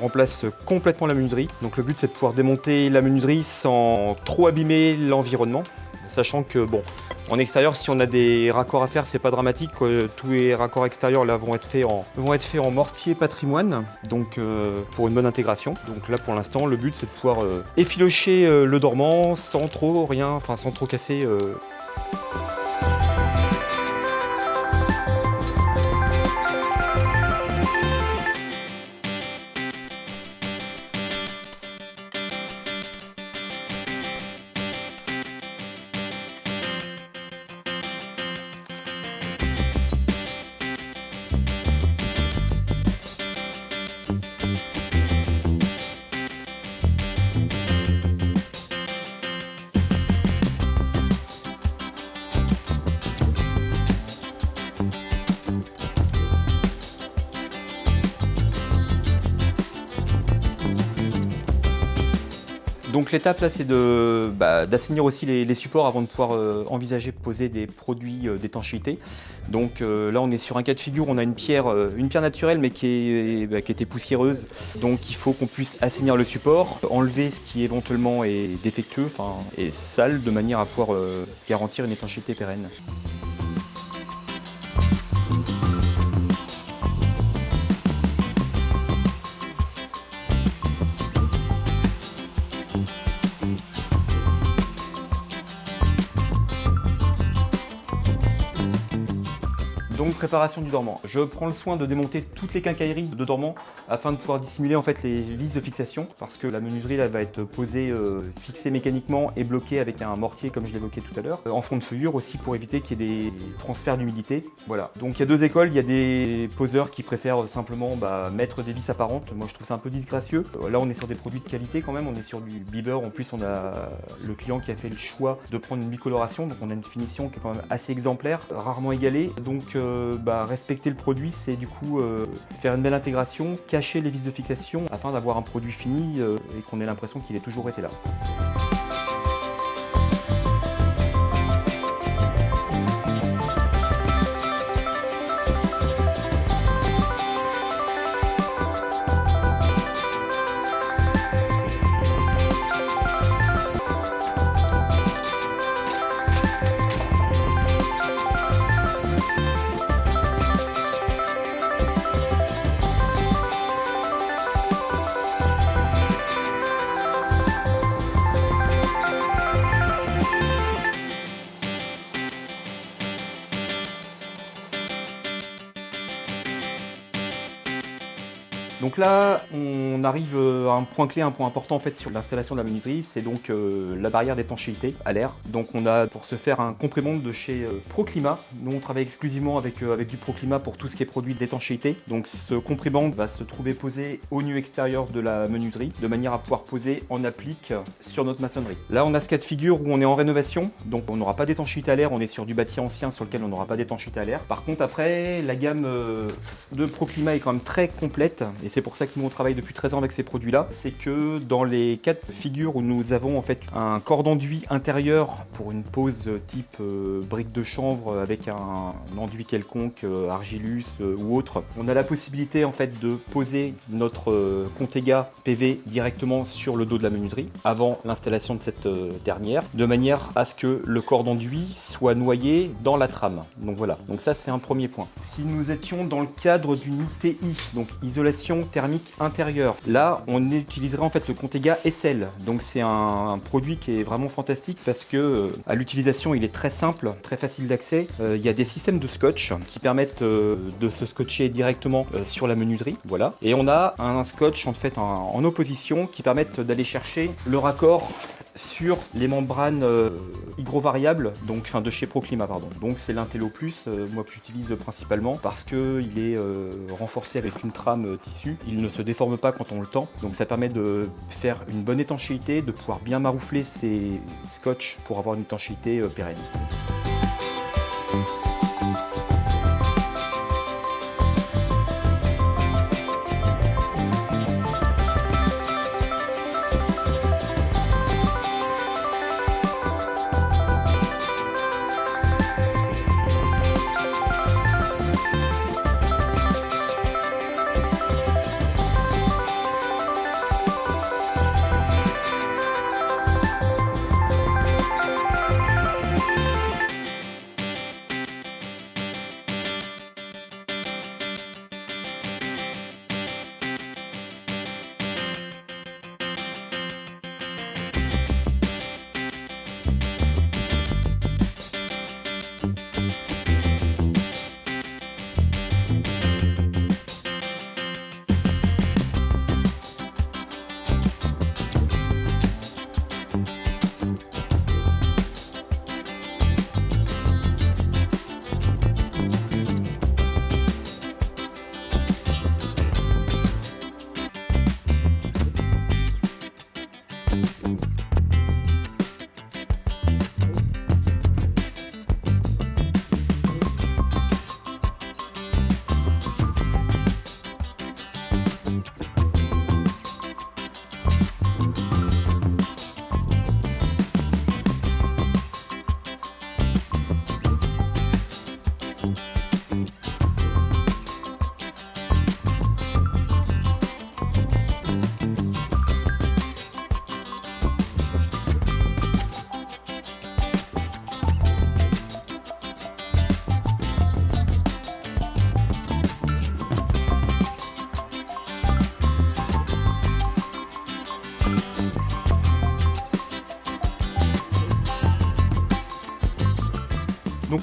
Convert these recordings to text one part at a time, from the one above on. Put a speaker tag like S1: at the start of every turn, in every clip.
S1: remplace complètement la menuiserie. Donc le but c'est de pouvoir démonter la menuiserie sans trop abîmer l'environnement. Sachant que bon, en extérieur, si on a des raccords à faire, c'est pas dramatique. Tous les raccords extérieurs là vont être faits en mortier patrimoine, donc pour une bonne intégration. Donc là pour l'instant, le but c'est de pouvoir effilocher le dormant sans trop casser. Donc l'étape là c'est d'assainir aussi les supports avant de pouvoir envisager de poser des produits d'étanchéité. Donc là on est sur un cas de figure, on a une pierre naturelle mais qui était poussiéreuse. Donc il faut qu'on puisse assainir le support, enlever ce qui éventuellement est défectueux et sale de manière à pouvoir garantir une étanchéité pérenne. Donc préparation du dormant. Je prends le soin de démonter toutes les quincailleries de dormant afin de pouvoir dissimuler en fait les vis de fixation parce que la menuiserie là, va être posée, fixée mécaniquement et bloquée avec un mortier comme je l'évoquais tout à l'heure. En fond de feuillure aussi pour éviter qu'il y ait des transferts d'humidité. Voilà. Donc il y a deux écoles, il y a des poseurs qui préfèrent simplement mettre des vis apparentes. Moi je trouve ça un peu disgracieux. Là on est sur des produits de qualité quand même, on est sur du Biber. En plus on a le client qui a fait le choix de prendre une bicoloration, donc on a une finition qui est quand même assez exemplaire, rarement égalée. Donc respecter le produit, c'est du coup faire une belle intégration, cacher les vis de fixation afin d'avoir un produit fini et qu'on ait l'impression qu'il ait toujours été là. Donc là, on arrive à un point clé, un point important en fait sur l'installation de la menuiserie, c'est donc la barrière d'étanchéité à l'air. Donc on a pour ce faire un comprimante de chez Proclimat. Nous on travaille exclusivement avec du Proclimat pour tout ce qui est produit d'étanchéité. Donc ce comprimante va se trouver posé au nu extérieur de la menuiserie, de manière à pouvoir poser en applique sur notre maçonnerie. Là on a ce cas de figure où on est en rénovation, donc on n'aura pas d'étanchéité à l'air, on est sur du bâti ancien sur lequel on n'aura pas d'étanchéité à l'air. Par contre après, la gamme de Proclimat est quand même très complète. Et c'est pour ça que nous on travaille depuis 13 ans avec ces produits-là. C'est que dans les cas de figure où nous avons en fait un corps d'enduit intérieur pour une pose type brique de chanvre avec un enduit quelconque, argilus ou autre, on a la possibilité en fait de poser notre Contega PV directement sur le dos de la menuiserie avant l'installation de cette dernière, de manière à ce que le corps d'enduit soit noyé dans la trame. Donc voilà, donc ça c'est un premier point. Si nous étions dans le cadre d'une ITI, donc isolation thermique intérieure, là on utiliserait en fait le Contega SL. Donc c'est un produit qui est vraiment fantastique parce que à l'utilisation il est très simple, très facile d'accès. Il y a des systèmes de scotch qui permettent de se scotcher directement sur la menuiserie, voilà. Et on a un scotch en fait en opposition qui permettent d'aller chercher le raccord sur les membranes hygrovariables, donc de chez Proclimat pardon. Donc c'est l'Intello Plus, moi que j'utilise principalement parce que il est renforcé avec une trame tissu. Il ne se déforme pas quand on le tend, donc ça permet de faire une bonne étanchéité, de pouvoir bien maroufler ces scotch pour avoir une étanchéité pérenne.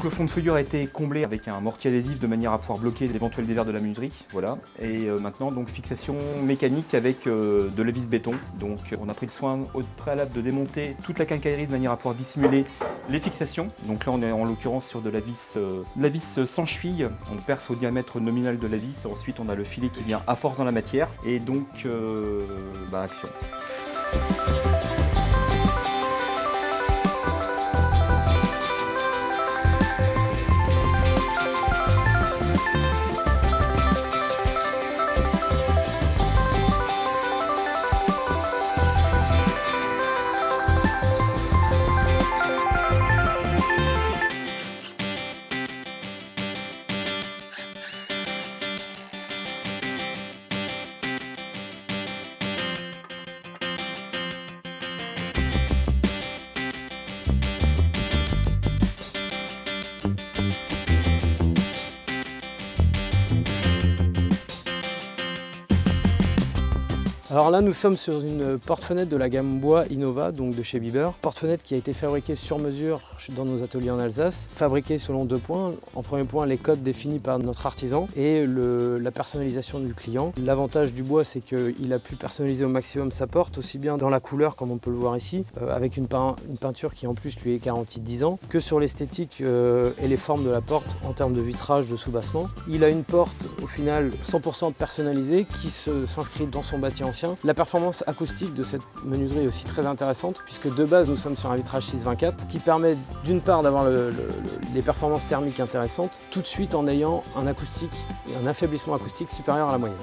S1: Donc le fond de feuillure a été comblé avec un mortier adhésif de manière à pouvoir bloquer l'éventuel dévers de la menuiserie. Voilà. Et maintenant donc fixation mécanique avec de la vis béton. Donc on a pris le soin au préalable de démonter toute la quincaillerie de manière à pouvoir dissimuler les fixations. Donc là on est en l'occurrence sur de la vis sans cheville. On perce au diamètre nominal de la vis. Ensuite on a le filet qui vient à force dans la matière. Et donc action.
S2: Alors là, nous sommes sur une porte-fenêtre de la gamme bois Innova, donc de chez Biber. Porte-fenêtre qui a été fabriquée sur mesure dans nos ateliers en Alsace, fabriquée selon 2 points. En premier point, les codes définis par notre artisan et la personnalisation du client. L'avantage du bois, c'est qu'il a pu personnaliser au maximum sa porte, aussi bien dans la couleur, comme on peut le voir ici, avec une peinture qui en plus lui est garantie 10 ans, que sur l'esthétique et les formes de la porte en termes de vitrage, de soubassement. Il a une porte au final 100% personnalisée qui s'inscrit dans son bâti ancien. La performance acoustique de cette menuiserie est aussi très intéressante puisque de base nous sommes sur un vitrage 6-24 qui permet d'une part d'avoir les performances thermiques intéressantes tout de suite en ayant un affaiblissement acoustique supérieur à la moyenne.